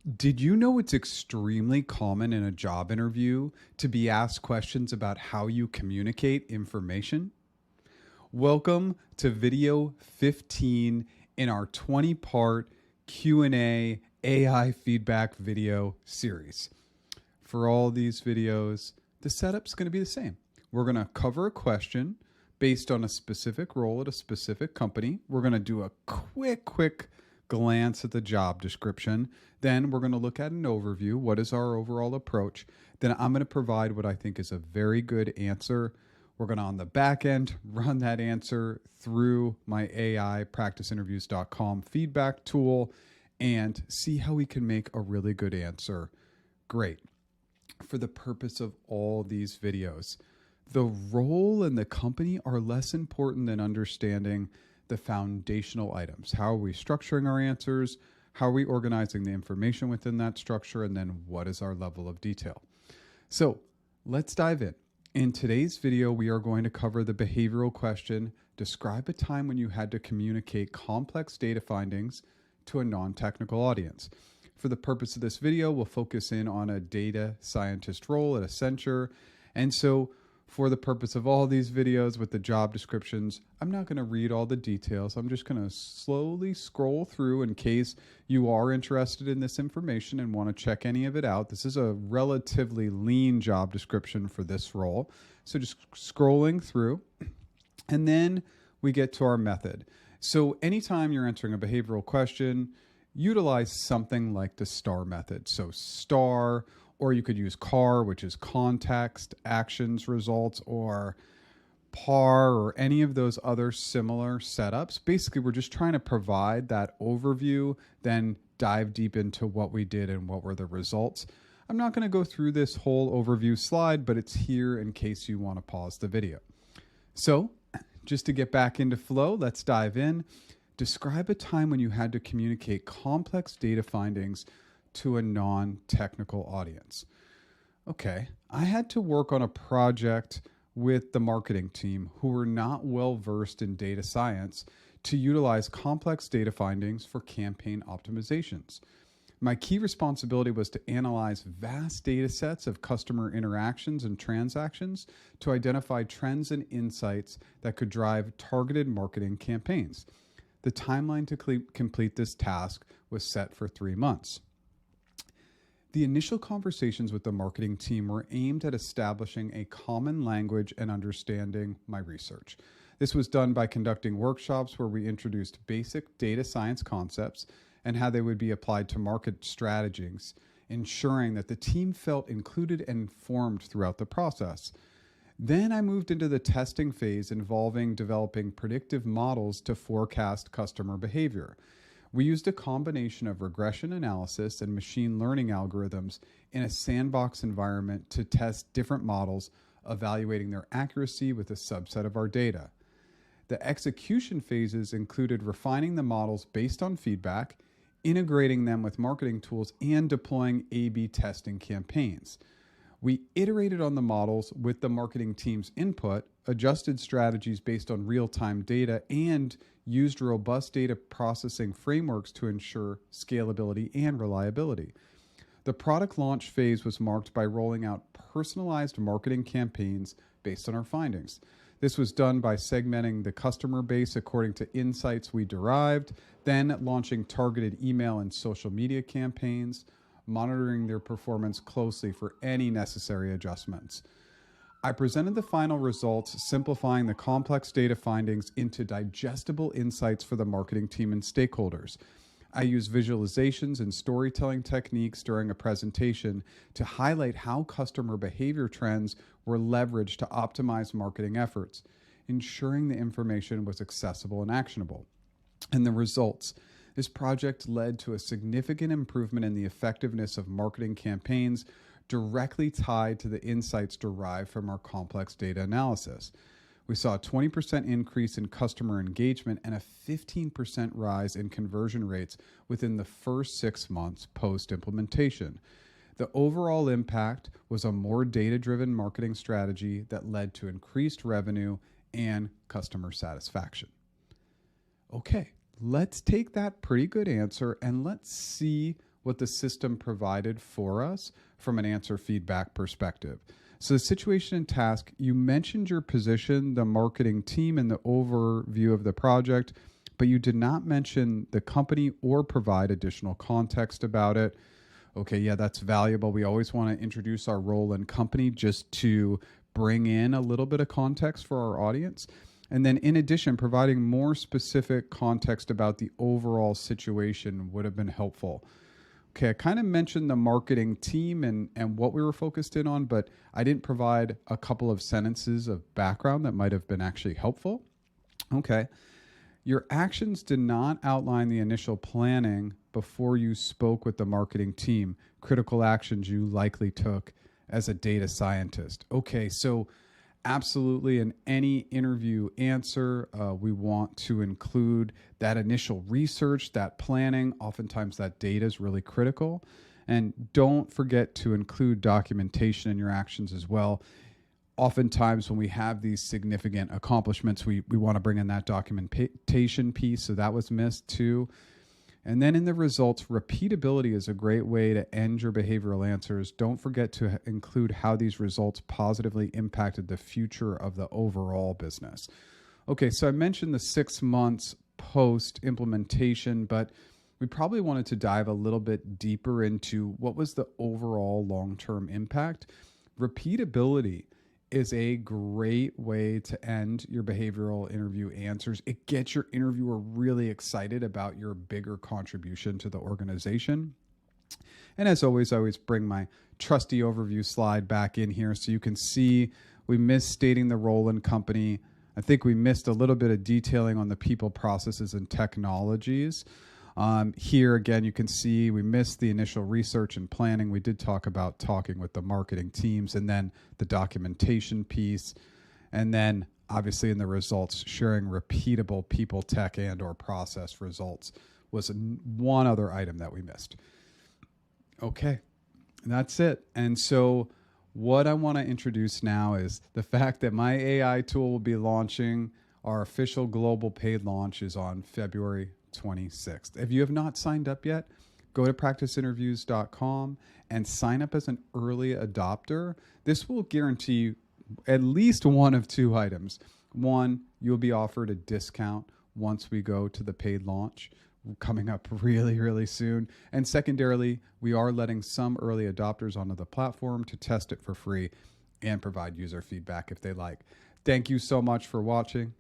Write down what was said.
Did you know it's extremely common in a job interview to be asked questions about how you communicate information? Welcome to video 15 in our 20-part Q&A AI feedback video series. For all these videos, the setup's going to be the same. We're going to cover a question based on a specific role at a specific company. We're going to do a quick glance at the job description. Then we're going to look at an overview. What is our overall approach? Then I'm going to provide what I think is a very good answer. We're going to, on the back end, run that answer through my AI practiceinterviews.com feedback tool and see how we can make a really good answer. Great. For the purpose of all these videos, the role and the company are less important than understanding the foundational items. How are we structuring our answers? How are we organizing the information within that structure? And then what is our level of detail? So let's dive in. In today's video, we are going to cover the behavioral question, describe a time when you had to communicate complex data findings to a non-technical audience. For the purpose of this video, we'll focus in on a data scientist role at Accenture. And so for the purpose of all these videos with the job descriptions, I'm not going to read all the details. I'm just going to slowly scroll through in case you are interested in this information and want to check any of it out. This is a relatively lean job description for this role. So just scrolling through, and then we get to our method. So anytime you're answering a behavioral question, utilize something like the STAR method. So STAR, or you could use CAR, which is context, actions, results, or PAR, or any of those other similar setups. Basically, we're just trying to provide that overview, then dive deep into what we did and what were the results. I'm not going to go through this whole overview slide, but it's here in case you want to pause the video. So just to get back into flow, let's dive in. Describe a time when you had to communicate complex data findings to a non-technical audience. Okay, I had to work on a project with the marketing team who were not well versed in data science to utilize complex data findings for campaign optimizations. My key responsibility was to analyze vast data sets of customer interactions and transactions to identify trends and insights that could drive targeted marketing campaigns. The timeline to complete this task was set for 3 months. The initial conversations with the marketing team were aimed at establishing a common language and understanding my research. This was done by conducting workshops where we introduced basic data science concepts and how they would be applied to market strategies, ensuring that the team felt included and informed throughout the process. Then I moved into the testing phase involving developing predictive models to forecast customer behavior. We used a combination of regression analysis and machine learning algorithms in a sandbox environment to test different models, evaluating their accuracy with a subset of our data. The execution phases included refining the models based on feedback, integrating them with marketing tools, and deploying A/B testing campaigns. We iterated on the models with the marketing team's input, adjusted strategies based on real-time data, and used robust data processing frameworks to ensure scalability and reliability. The product launch phase was marked by rolling out personalized marketing campaigns based on our findings. This was done by segmenting the customer base according to insights we derived, then launching targeted email and social media campaigns, monitoring their performance closely for any necessary adjustments. I presented the final results, simplifying the complex data findings into digestible insights for the marketing team and stakeholders. I used visualizations and storytelling techniques during a presentation to highlight how customer behavior trends were leveraged to optimize marketing efforts, ensuring the information was accessible and actionable. And the results. This project led to a significant improvement in the effectiveness of marketing campaigns, directly tied to the insights derived from our complex data analysis. We saw a 20% increase in customer engagement and a 15% rise in conversion rates within the first 6 months post-implementation. The overall impact was a more data-driven marketing strategy that led to increased revenue and customer satisfaction. Okay, let's take that pretty good answer and let's see what the system provided for us from an answer feedback perspective. So the situation and task, you mentioned your position, the marketing team, and the overview of the project, but you did not mention the company or provide additional context about it. Okay, yeah, that's valuable. We always want to introduce our role and company just to bring in a little bit of context for our audience. And then in addition, providing more specific context about the overall situation would have been helpful. Okay, I kind of mentioned the marketing team and what we were focused in on, but I didn't provide a couple of sentences of background that might have been actually helpful. Okay, your actions did not outline the initial planning before you spoke with the marketing team, critical actions you likely took as a data scientist. Okay, so absolutely in any interview answer, we want to include that initial research, that planning. Oftentimes that data is really critical. And don't forget to include documentation in your actions as well. Oftentimes when we have these significant accomplishments, we want to bring in that documentation piece. So that was missed too. And then in the results, repeatability is a great way to end your behavioral answers. Don't forget to include how these results positively impacted the future of the overall business. Okay, so I mentioned the 6 months post implementation, but we probably wanted to dive a little bit deeper into what was the overall long-term impact. Repeatability is a great way to end your behavioral interview answers. It gets your interviewer really excited about your bigger contribution to the organization. And as always, I always bring my trusty overview slide back in here so you can see we missed stating the role and company. I think we missed a little bit of detailing on the people, processes, and technologies. Here again, you can see we missed the initial research and planning. We did talk about talking with the marketing teams, and then the documentation piece. And then obviously in the results, sharing repeatable people, tech, and or process results was one other item that we missed. Okay, that's it. And so what I want to introduce now is the fact that my AI tool will be launching. Our official global paid launch is on February 26th. If you have not signed up yet, go to practiceinterviews.com and sign up as an early adopter. This will guarantee at least one of two items. One, you'll be offered a discount once we go to the paid launch, coming up really, really soon. And secondarily, we are letting some early adopters onto the platform to test it for free and provide user feedback if they like. Thank you so much for watching.